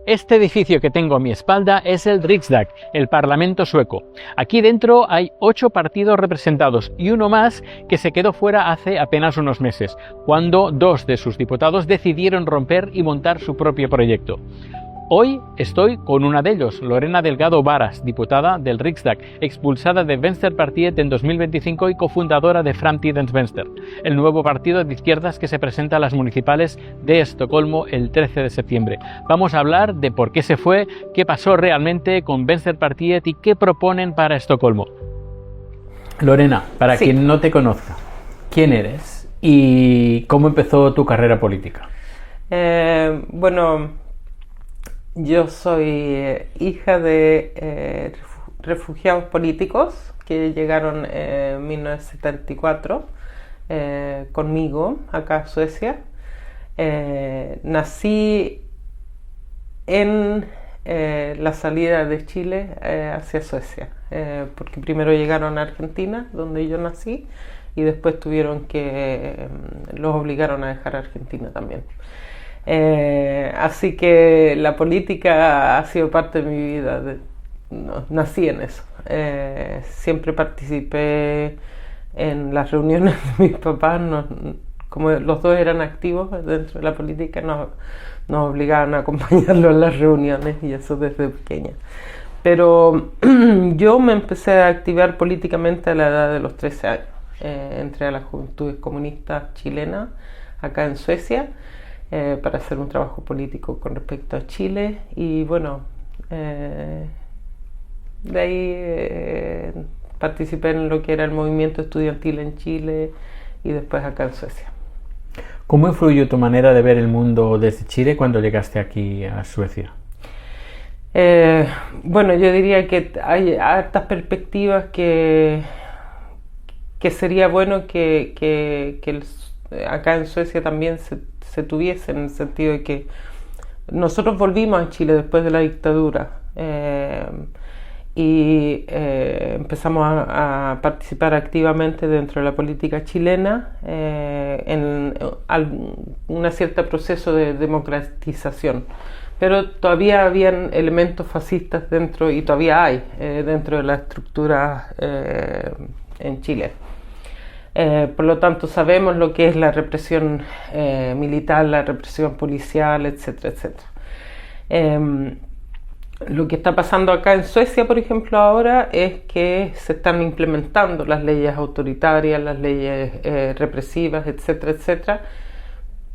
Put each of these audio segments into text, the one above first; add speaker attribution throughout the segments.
Speaker 1: Este edificio que tengo a mi espalda es el Riksdag, el Parlamento sueco. Aquí dentro hay 8 partidos representados y uno más que se quedó fuera hace apenas unos meses, cuando 2 de sus diputados decidieron romper y montar su propio proyecto. Hoy estoy con una de ellos, Lorena Delgado Varas, diputada del Riksdag, expulsada de Venstrepartiet en 2025 y cofundadora de Framtidens Venstre, el nuevo partido de izquierdas que se presenta a las municipales de Estocolmo el 13 de septiembre. Vamos a hablar de por qué se fue, qué pasó realmente con Venstrepartiet y qué proponen para Estocolmo. Lorena, para quien no te conozca, ¿quién eres y cómo empezó tu carrera política?
Speaker 2: Yo soy hija de refugiados políticos que llegaron en 1974 conmigo acá a Suecia. Nací en la salida de Chile hacia Suecia, porque primero llegaron a Argentina, donde yo nací, y después los obligaron a dejar Argentina también. Así que la política ha sido parte de mi vida, nací en eso. Siempre participé en las reuniones de mis papás, como los dos eran activos dentro de la política, nos obligaban a acompañarlos en las reuniones y eso desde pequeña. Pero yo me empecé a activar políticamente a la edad de los 13 años. Entré a las Juventudes Comunistas Chilenas acá en Suecia, para hacer un trabajo político con respecto a Chile y de ahí participé en lo que era el movimiento estudiantil en Chile y después acá en Suecia.
Speaker 1: ¿Cómo influyó tu manera de ver el mundo desde Chile cuando llegaste aquí a Suecia?
Speaker 2: Yo diría que hay hartas perspectivas que sería bueno que acá en Suecia también se tuviese, en el sentido de que nosotros volvimos a Chile después de la dictadura y empezamos a participar activamente dentro de la política chilena en un cierto proceso de democratización, pero todavía habían elementos fascistas dentro, y todavía hay dentro de la estructura en Chile. Por lo tanto, sabemos lo que es la represión militar, la represión policial, etcétera, etcétera. Lo que está pasando acá en Suecia, por ejemplo, ahora es que se están implementando las leyes autoritarias, las leyes represivas, etcétera, etcétera,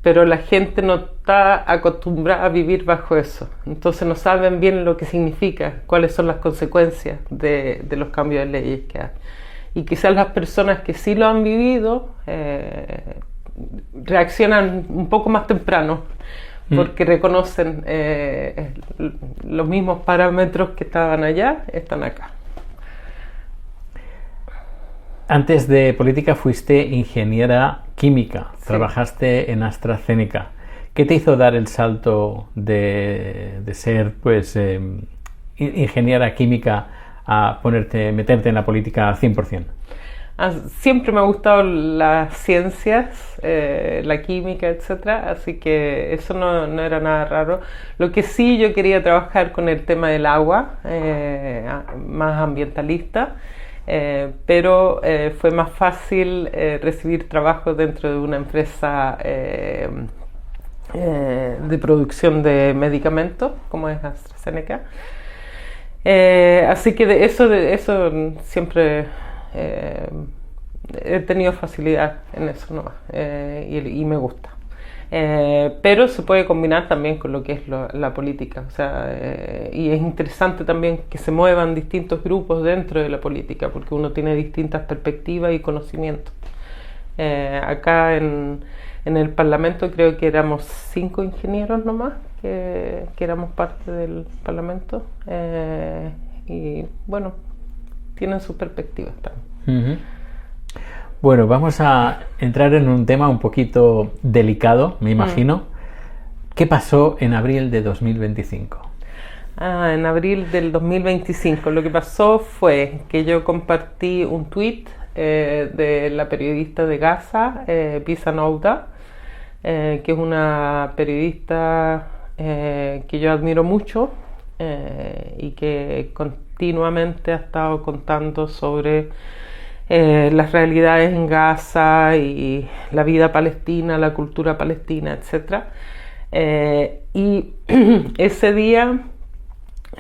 Speaker 2: pero la gente no está acostumbrada a vivir bajo eso. Entonces no saben bien lo que significa, cuáles son las consecuencias de los cambios de leyes que hay. Y quizás las personas que sí lo han vivido reaccionan un poco más temprano, porque reconocen los mismos parámetros que estaban allá, están acá.
Speaker 1: Antes de política fuiste ingeniera química, sí. Trabajaste en AstraZeneca. ¿Qué te hizo dar el salto de ser ingeniera química a meterte en la política 100%?
Speaker 2: Siempre me ha gustado las ciencias, la química, etcétera, así que eso no era nada raro. Lo que sí, yo quería trabajar con el tema del agua, más ambientalista, pero fue más fácil recibir trabajo dentro de una empresa de producción de medicamentos, como es AstraZeneca. Así que de eso siempre he tenido facilidad en eso nomás, y me gusta. Pero se puede combinar también con lo que es la política, y es interesante también que se muevan distintos grupos dentro de la política, porque uno tiene distintas perspectivas y conocimientos. Acá en el Parlamento creo que éramos 5 ingenieros nomás que éramos parte del Parlamento, y bueno, tienen sus perspectivas también.
Speaker 1: Uh-huh. Bueno, vamos a entrar en un tema un poquito delicado, me imagino. ¿Qué pasó en abril de 2025?
Speaker 2: En abril del 2025 lo que pasó fue que yo compartí un tweet de la periodista de Gaza, Pisa Nouda, que es una periodista que yo admiro mucho y que continuamente ha estado contando sobre las realidades en Gaza y la vida palestina, la cultura palestina, etc. Y ese día,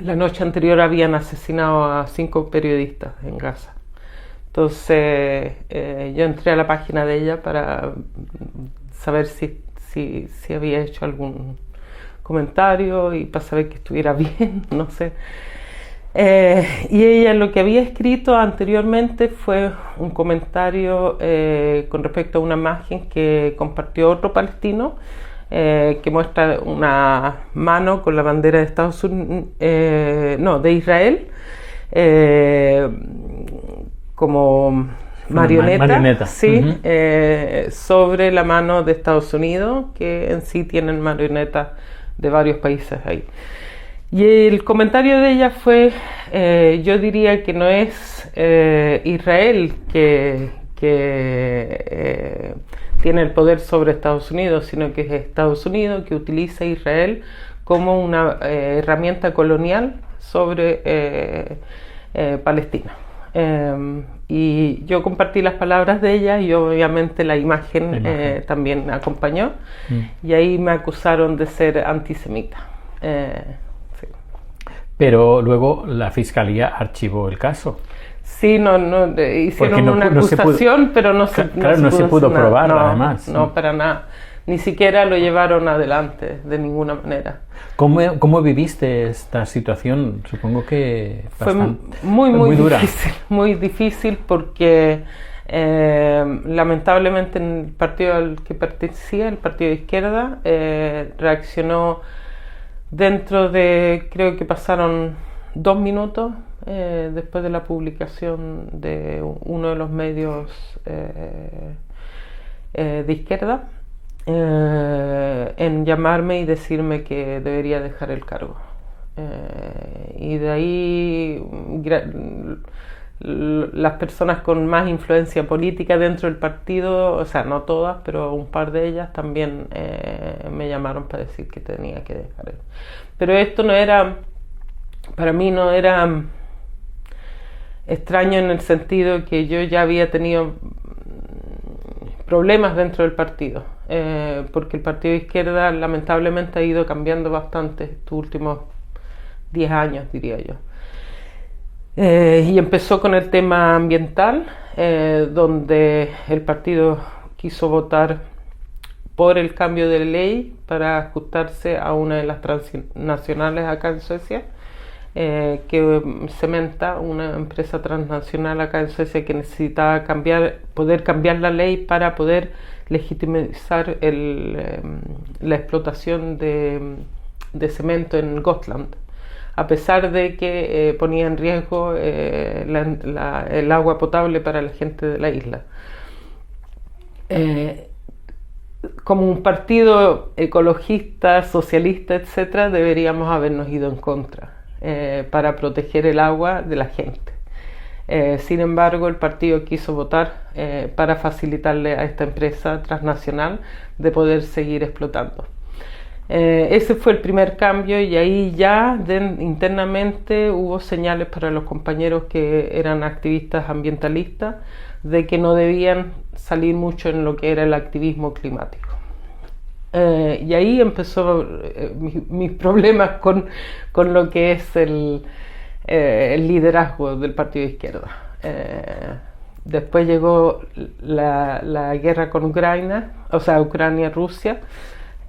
Speaker 2: la noche anterior, habían asesinado a 5 periodistas en Gaza. Entonces yo entré a la página de ella para saber si había hecho algún comentario y para saber que estuviera bien, no sé. Y ella lo que había escrito anteriormente fue un comentario con respecto a una imagen que compartió otro palestino, que muestra una mano con la bandera de Estados Unidos, de Israel, como marioneta, sí, sobre la mano de Estados Unidos, que en sí tienen marionetas de varios países ahí. Y el comentario de ella fue, yo diría que no es Israel que tiene el poder sobre Estados Unidos, sino que es Estados Unidos que utiliza a Israel como una herramienta colonial sobre Palestina. Y yo compartí las palabras de ella y obviamente la imagen también acompañó, y ahí me acusaron de ser antisemita. Sí.
Speaker 1: Pero luego la fiscalía archivó el caso.
Speaker 2: Sí, hicieron una acusación, pero no se
Speaker 1: pudo probar, además.
Speaker 2: No, para nada. Ni siquiera lo llevaron adelante de ninguna manera.
Speaker 1: ¿Cómo viviste esta situación? Supongo que
Speaker 2: fue muy
Speaker 1: dura.
Speaker 2: Muy difícil porque lamentablemente el partido al que pertenecía, el partido de izquierda, reaccionó dentro de, creo que pasaron 2 minutos después de la publicación de uno de los medios de izquierda, en llamarme y decirme que debería dejar el cargo. Y de ahí las personas con más influencia política dentro del partido, o sea, no todas, pero un par de ellas también me llamaron para decir que tenía que dejar. Pero esto no era, para mí no era extraño en el sentido que yo ya había tenido problemas dentro del partido, porque el partido de izquierda lamentablemente ha ido cambiando bastante estos últimos 10 años, diría yo. Y empezó con el tema ambiental, donde el partido quiso votar por el cambio de ley para ajustarse a una de las transnacionales acá en Suecia, que Cementa, una empresa transnacional acá en Suecia que necesitaba poder cambiar la ley para poder legitimizar la explotación de cemento en Gotland, a pesar de que ponía en riesgo el agua potable para la gente de la isla. Como un partido ecologista, socialista, etc., deberíamos habernos ido en contra para proteger el agua de la gente. Sin embargo, el partido quiso votar para facilitarle a esta empresa transnacional de poder seguir explotando. Ese fue el primer cambio, y ahí ya internamente hubo señales para los compañeros que eran activistas ambientalistas de que no debían salir mucho en lo que era el activismo climático. Y ahí empezó mis problemas con lo que es el liderazgo del partido de izquierda. Después llegó la guerra con Ucrania, o sea, Ucrania-Rusia,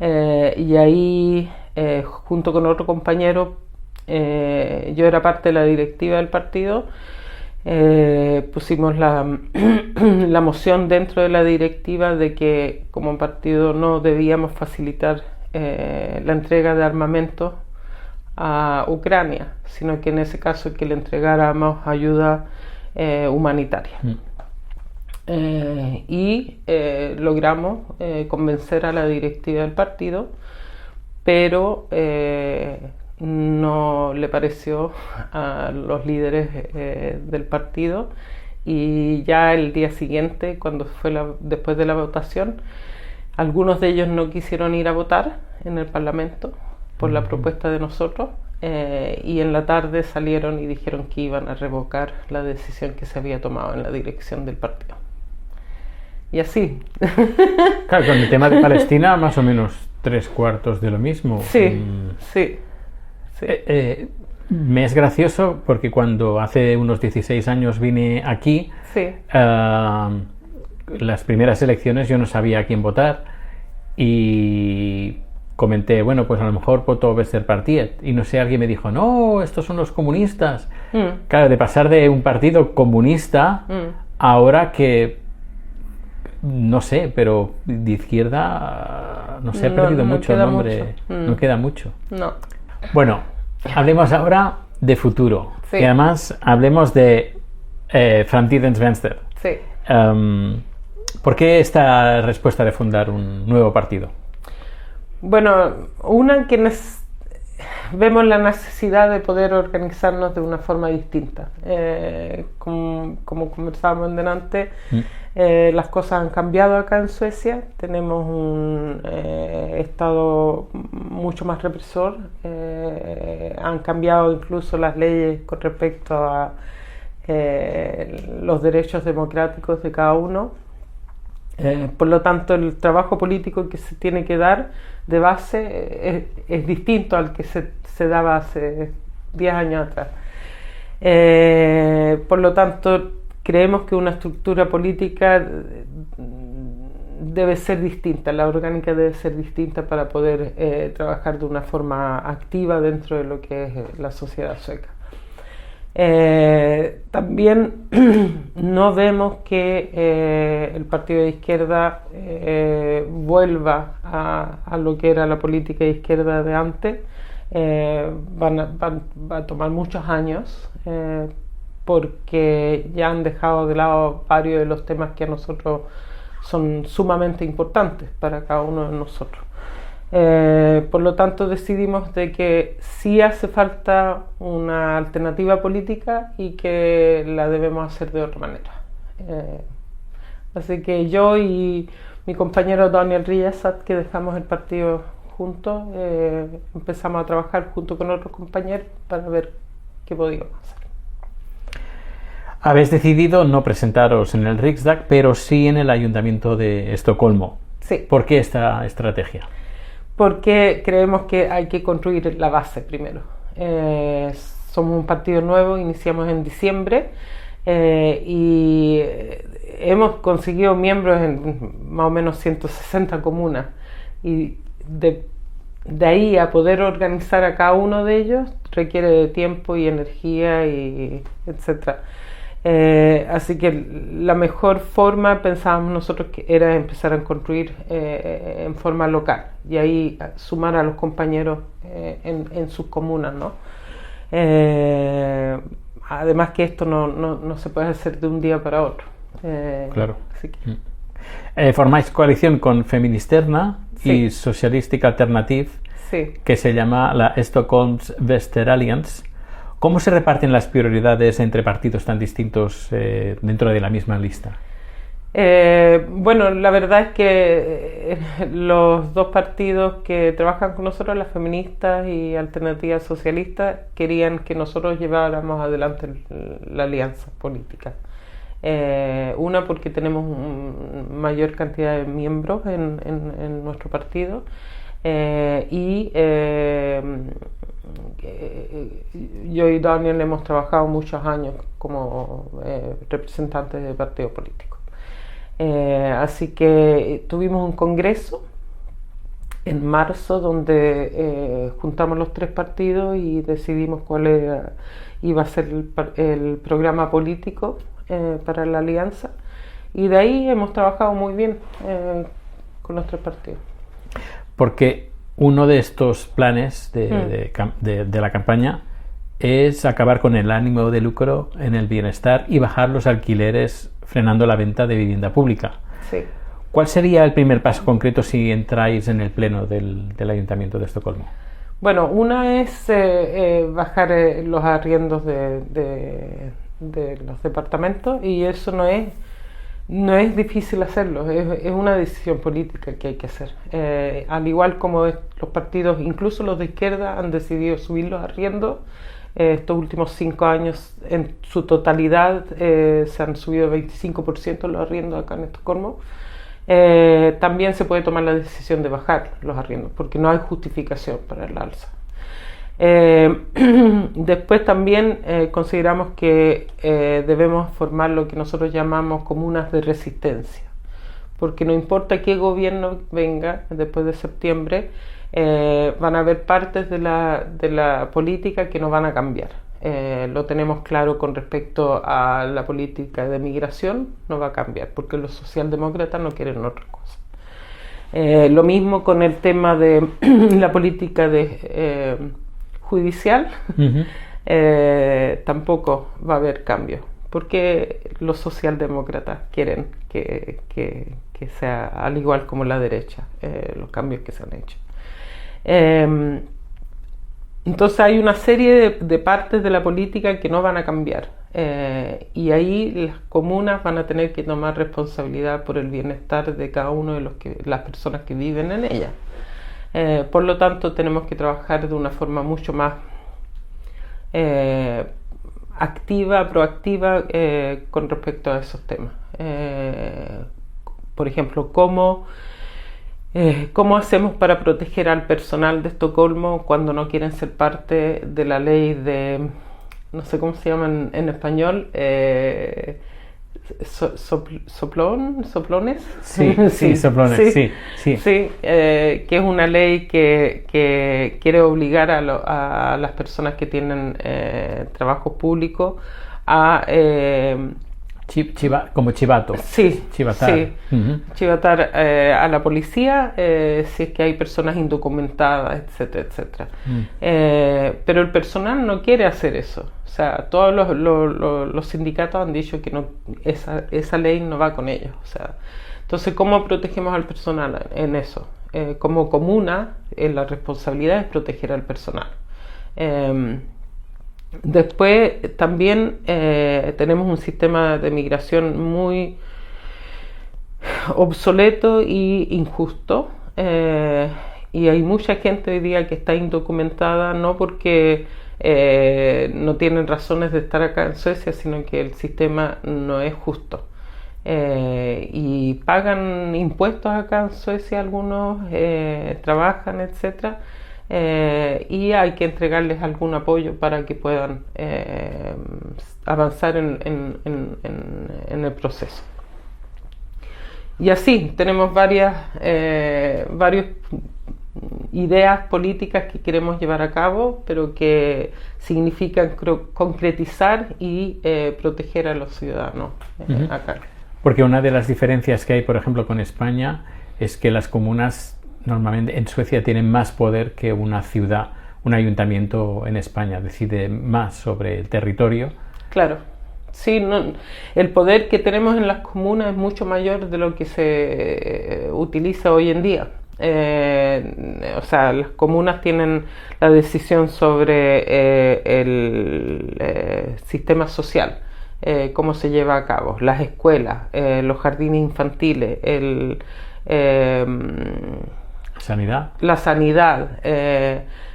Speaker 2: y ahí junto con otro compañero, yo era parte de la directiva del partido, pusimos la moción dentro de la directiva de que como partido no debíamos facilitar la entrega de armamento a Ucrania, sino que en ese caso que le entregáramos ayuda humanitaria. Y logramos convencer a la directiva del partido, pero no le pareció a los líderes del partido, y ya el día siguiente, cuando fue después de la votación, algunos de ellos no quisieron ir a votar en el Parlamento, por la propuesta de nosotros, y en la tarde salieron y dijeron que iban a revocar la decisión que se había tomado en la dirección del partido. Y así.
Speaker 1: Claro, con el tema de Palestina, más o menos 3/4 de lo mismo.
Speaker 2: Sí, sí.
Speaker 1: Me es gracioso porque cuando hace unos 16 años vine aquí,
Speaker 2: sí.
Speaker 1: Las primeras elecciones yo no sabía a quién votar y comenté, bueno, pues a lo mejor voto Westerpartiet, y no sé, alguien me dijo, no, estos son los comunistas. Claro, de pasar de un partido comunista ahora que, no sé, pero de izquierda, no sé, he perdido mucho el nombre, no queda mucho.
Speaker 2: No.
Speaker 1: Bueno, hablemos ahora de futuro,
Speaker 2: sí.
Speaker 1: Y además hablemos de Framtidens Venstre.
Speaker 2: Sí.
Speaker 1: ¿Por qué esta respuesta de fundar un nuevo partido?
Speaker 2: Bueno, una que vemos la necesidad de poder organizarnos de una forma distinta. Como conversábamos delante, las cosas han cambiado acá en Suecia. Tenemos un Estado mucho más represor. Han cambiado incluso las leyes con respecto a los derechos democráticos de cada uno. Por lo tanto, el trabajo político que se tiene que dar de base es distinto al que se daba hace 10 años atrás. Por lo tanto, creemos que una estructura política debe ser distinta, la orgánica debe ser distinta para poder trabajar de una forma activa dentro de lo que es la sociedad sueca. También no vemos que el partido de izquierda vuelva a lo que era la política de izquierda de antes. Va a tomar muchos años porque ya han dejado de lado varios de los temas que a nosotros son sumamente importantes para cada uno de nosotros. Por lo tanto, decidimos de que sí hace falta una alternativa política y que la debemos hacer de otra manera. Así que yo y mi compañero Daniel Riazat, que dejamos el partido juntos, empezamos a trabajar junto con otros compañeros para ver qué podíamos hacer.
Speaker 1: Habéis decidido no presentaros en el Riksdag, pero sí en el Ayuntamiento de Estocolmo.
Speaker 2: Sí.
Speaker 1: ¿Por qué esta estrategia?
Speaker 2: Porque creemos que hay que construir la base primero. Somos un partido nuevo, iniciamos en diciembre y hemos conseguido miembros en más o menos 160 comunas, y de ahí a poder organizar a cada uno de ellos requiere de tiempo y energía y etcétera. Así que la mejor forma, pensábamos nosotros, que era empezar a construir en forma local y ahí sumar a los compañeros en sus comunas, ¿no? Además que esto no se puede hacer de un día para otro.
Speaker 1: Claro.
Speaker 2: Así que...
Speaker 1: formáis coalición con Feministerna
Speaker 2: sí.
Speaker 1: y Socialistic Alternative,
Speaker 2: sí.
Speaker 1: que se llama la Stockholms Väster Alliance. ¿Cómo se reparten las prioridades entre partidos tan distintos dentro de la misma lista?
Speaker 2: Bueno, la verdad es que los dos partidos que trabajan con nosotros, las feministas y Alternativa Socialista, querían que nosotros lleváramos adelante la alianza política. Una, porque tenemos mayor cantidad de miembros en nuestro partido, y yo y Daniel hemos trabajado muchos años como representantes de partido político. Así que tuvimos un congreso en marzo donde juntamos los tres partidos y decidimos cuál iba a ser el programa político para la alianza, y de ahí hemos trabajado muy bien con los tres partidos.
Speaker 1: Porque uno de estos planes de la campaña es acabar con el ánimo de lucro en el bienestar y bajar los alquileres, frenando la venta de vivienda pública.
Speaker 2: Sí.
Speaker 1: ¿Cuál sería el primer paso concreto si entráis en el pleno del Ayuntamiento de Estocolmo?
Speaker 2: Bueno, una es bajar los arriendos de los departamentos, y eso no es No es difícil hacerlo, es una decisión política que hay que hacer. Al igual como los partidos, incluso los de izquierda, han decidido subir los arriendos, estos últimos 5 años en su totalidad se han subido 25% los arriendos acá en Estocolmo. También se puede tomar la decisión de bajar los arriendos porque no hay justificación para el alza. Después también consideramos que debemos formar lo que nosotros llamamos comunas de resistencia, porque no importa qué gobierno venga después de septiembre, van a haber partes de la política que no van a cambiar. Lo tenemos claro con respecto a la política de migración, no va a cambiar porque los socialdemócratas no quieren otra cosa. Lo mismo con el tema de la política judicial, tampoco va a haber cambio porque los socialdemócratas quieren que sea al igual como la derecha, los cambios que se han hecho. Entonces hay una serie de partes de la política que no van a cambiar, y ahí las comunas van a tener que tomar responsabilidad por el bienestar de cada uno de las personas que viven en ellas. Por lo tanto, tenemos que trabajar de una forma mucho más activa, proactiva con respecto a esos temas. Por ejemplo, ¿cómo hacemos para proteger al personal de Estocolmo cuando no quieren ser parte de la ley de, no sé cómo se llama en español, ¿soplones?
Speaker 1: Sí, soplones, sí.
Speaker 2: Que es una ley que quiere obligar a las personas que tienen trabajos públicos a...
Speaker 1: como chivato.
Speaker 2: Sí,
Speaker 1: chivatar.
Speaker 2: Sí. Chivatar a la policía si es que hay personas indocumentadas, etcétera, etcétera. Pero el personal no quiere hacer eso. O sea, todos los sindicatos han dicho que no, esa ley no va con ellos. O sea, entonces, ¿cómo protegemos al personal en eso? Como comuna, la responsabilidad es proteger al personal. Después también tenemos un sistema de migración muy obsoleto e injusto, y hay mucha gente hoy día que está indocumentada no porque no tienen razones de estar acá en Suecia, sino que el sistema no es justo. Y pagan impuestos acá en Suecia, algunos trabajan, etcétera. Y hay que entregarles algún apoyo para que puedan avanzar en el proceso. Y así tenemos varias ideas políticas que queremos llevar a cabo, pero que significan concretizar y proteger a los ciudadanos acá.
Speaker 1: Porque una de las diferencias que hay, por ejemplo, con España es que las comunas normalmente en Suecia tienen más poder que una ciudad, un ayuntamiento en España, decide más sobre el territorio.
Speaker 2: Claro, sí, el poder que tenemos en las comunas es mucho mayor de lo que se utiliza hoy en día. O sea, las comunas tienen la decisión sobre el sistema social, cómo se lleva a cabo, las escuelas, los jardines infantiles,
Speaker 1: sanidad.
Speaker 2: La sanidad,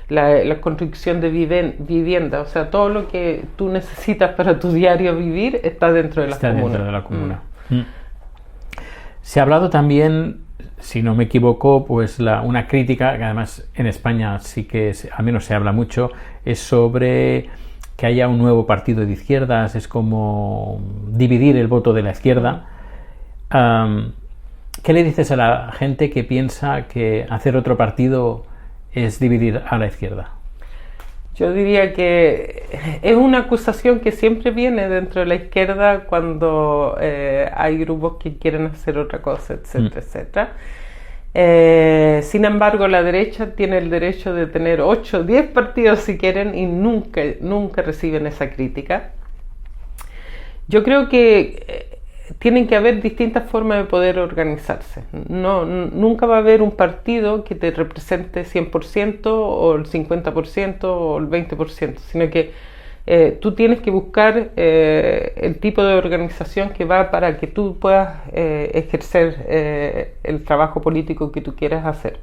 Speaker 2: la construcción de vivienda, o sea, todo lo que tú necesitas para tu diario vivir está dentro de la comuna.
Speaker 1: Está dentro de la comuna. Se ha hablado también, si no me equivoco, pues una crítica, que además en España sí que al menos se habla mucho, es sobre que haya un nuevo partido de izquierdas, es como dividir el voto de la izquierda. ¿Qué le dices a la gente que piensa que hacer otro partido es dividir a la izquierda?
Speaker 2: Yo diría que es una acusación que siempre viene dentro de la izquierda cuando hay grupos que quieren hacer otra cosa, etcétera, etcétera. Sin embargo, la derecha tiene el derecho de tener 8 o 10 partidos si quieren y nunca reciben esa crítica. Yo creo que tienen que haber distintas formas de poder organizarse. Nunca va a haber un partido que te represente 100% o el 50% o el 20%, sino que tú tienes que buscar el tipo de organización que va para que tú puedas ejercer el trabajo político que tú quieras hacer.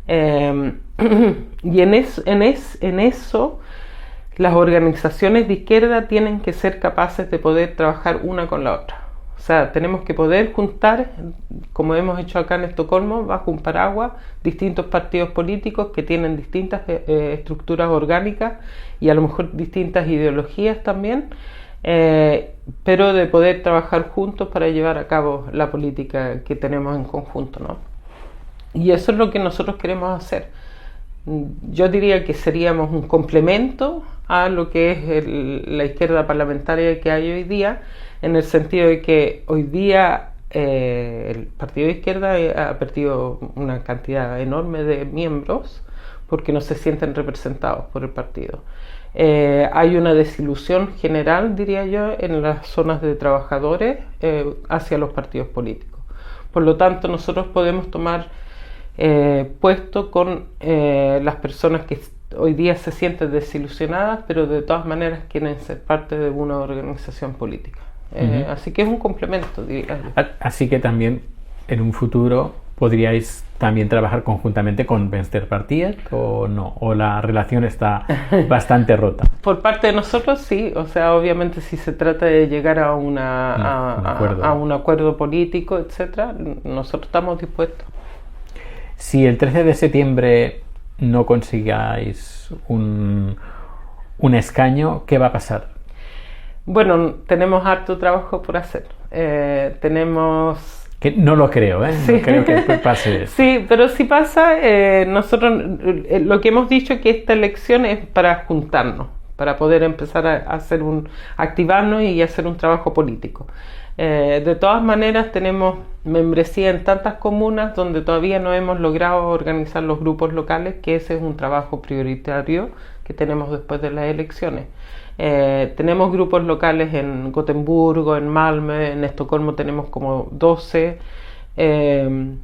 Speaker 2: Y en eso las organizaciones de izquierda tienen que ser capaces de poder trabajar una con la otra. O sea, tenemos que poder juntar, como hemos hecho acá en Estocolmo, bajo un paraguas, distintos partidos políticos que tienen distintas estructuras orgánicas y a lo mejor distintas ideologías también, pero de poder trabajar juntos para llevar a cabo la política que tenemos en conjunto, ¿no? Y eso es lo que nosotros queremos hacer. Yo diría que seríamos un complemento a lo que es la izquierda parlamentaria que hay hoy día, en el sentido de que hoy día el partido de izquierda ha perdido una cantidad enorme de miembros porque no se sienten representados por el partido. Hay una desilusión general, diría yo, en las zonas de trabajadores hacia los partidos políticos. Por lo tanto, nosotros podemos tomar puesto con las personas que hoy día se sienten desilusionadas, pero de todas maneras quieren ser parte de una organización política. Así que es un complemento, diría yo.
Speaker 1: Así que también en un futuro podríais también trabajar conjuntamente con Vänsterpartiet o no, o la relación está bastante rota.
Speaker 2: Por parte de nosotros sí, o sea, obviamente si se trata de llegar a un acuerdo político, etcétera, nosotros estamos dispuestos.
Speaker 1: Si el 13 de septiembre no consigáis un escaño, ¿qué va a pasar?
Speaker 2: Bueno, tenemos harto trabajo por hacer. Tenemos...
Speaker 1: Que no lo creo, ¿eh?
Speaker 2: Sí.
Speaker 1: No creo que pase eso.
Speaker 2: Sí, pero si pasa, nosotros lo que hemos dicho es que esta elección es para juntarnos, para poder empezar a activarnos y hacer un trabajo político. De todas maneras, tenemos membresía en tantas comunas donde todavía no hemos logrado organizar los grupos locales, que ese es un trabajo prioritario que tenemos después de las elecciones. Tenemos grupos locales en Gotemburgo, en Malmö, en Estocolmo tenemos como 12, en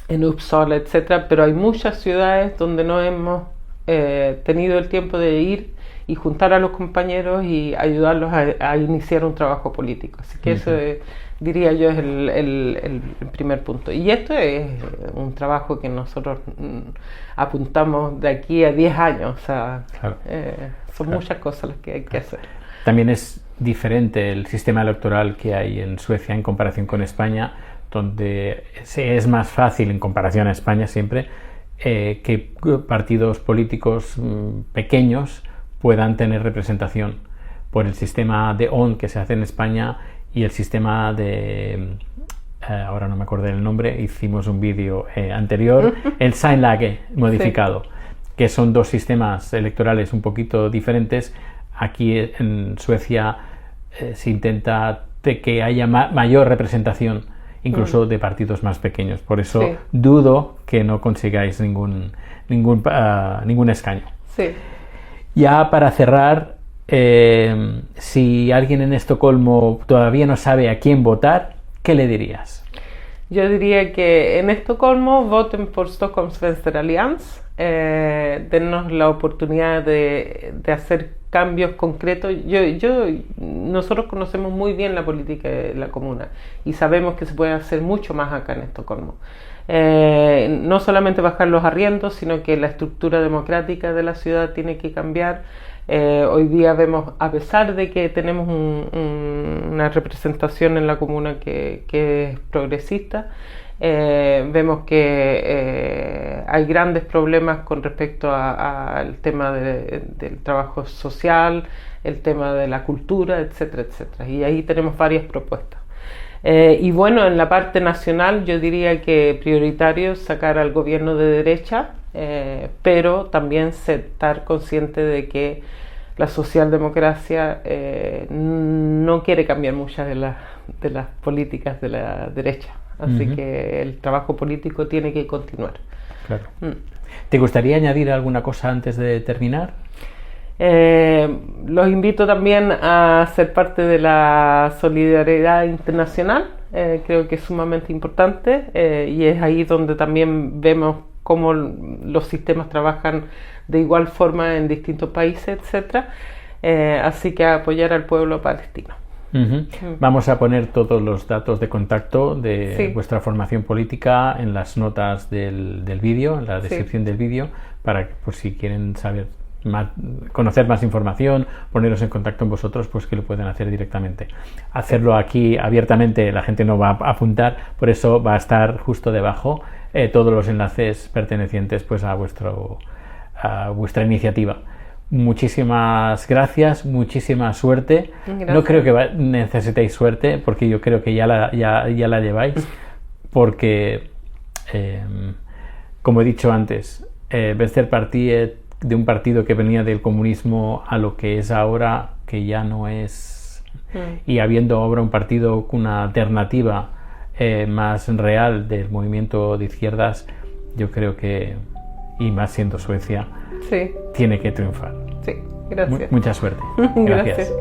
Speaker 2: Uppsala, etcétera, pero hay muchas ciudades donde no hemos tenido el tiempo de ir y juntar a los compañeros y ayudarlos a iniciar un trabajo político. Así que eso diría yo es el primer punto. Y esto es un trabajo que nosotros apuntamos de aquí a 10 años. O sea,
Speaker 1: claro.
Speaker 2: Son muchas cosas las que hay que hacer.
Speaker 1: También es diferente el sistema electoral que hay en Suecia en comparación con España, donde es más fácil en comparación a España siempre que partidos políticos pequeños puedan tener representación por el sistema de ON que se hace en España y el sistema de ahora no me acuerdo del nombre, hicimos un vídeo anterior, el Seinlage modificado, sí, que son dos sistemas electorales un poquito diferentes. Aquí en Suecia se intenta que haya mayor representación incluso de partidos más pequeños, por eso sí, dudo que no consigáis ningún escaño.
Speaker 2: Sí.
Speaker 1: Ya para cerrar, si alguien en Estocolmo todavía no sabe a quién votar, ¿qué le dirías?
Speaker 2: Yo diría que en Estocolmo voten por Stockholms Vänsterallians, dennos la oportunidad de hacer cambios concretos. Nosotros conocemos muy bien la política de la comuna y sabemos que se puede hacer mucho más acá en Estocolmo. No solamente bajar los arriendos, sino que la estructura democrática de la ciudad tiene que cambiar. Hoy día vemos, a pesar de que tenemos una representación en la comuna que es progresista, vemos que hay grandes problemas con respecto al tema del trabajo social, el tema de la cultura, etcétera, etcétera. Y ahí tenemos varias propuestas. Y bueno, en la parte nacional yo diría que prioritario sacar al gobierno de derecha, pero también estar consciente de que la socialdemocracia no quiere cambiar muchas de las políticas de la derecha. Así que el trabajo político tiene que continuar.
Speaker 1: Claro. ¿Te gustaría añadir alguna cosa antes de terminar?
Speaker 2: Los invito también a ser parte de la solidaridad internacional. Creo que es sumamente importante y es ahí donde también vemos cómo los sistemas trabajan de igual forma en distintos países, etcétera. así que apoyar al pueblo palestino.
Speaker 1: Vamos a poner todos los datos de contacto de
Speaker 2: Sí.
Speaker 1: vuestra formación política en las notas del vídeo, en la descripción del vídeo, para que, por si quieren saber más, conocer más información, poneros en contacto con vosotros, pues que lo pueden hacer directamente. Hacerlo aquí abiertamente la gente no va a apuntar, por eso va a estar justo debajo todos los enlaces pertenecientes pues a vuestra iniciativa. Muchísimas gracias, muchísima suerte.
Speaker 2: Gracias.
Speaker 1: No creo que necesitéis suerte, porque yo creo que ya la lleváis, porque como he dicho antes, Belzer partía de un partido que venía del comunismo a lo que es ahora, que ya no es, y habiendo ahora un partido con una alternativa más real del movimiento de izquierdas, yo creo que, y más siendo Suecia,
Speaker 2: Sí,
Speaker 1: tiene que triunfar.
Speaker 2: sí, gracias.
Speaker 1: Mucha suerte.
Speaker 2: Gracias.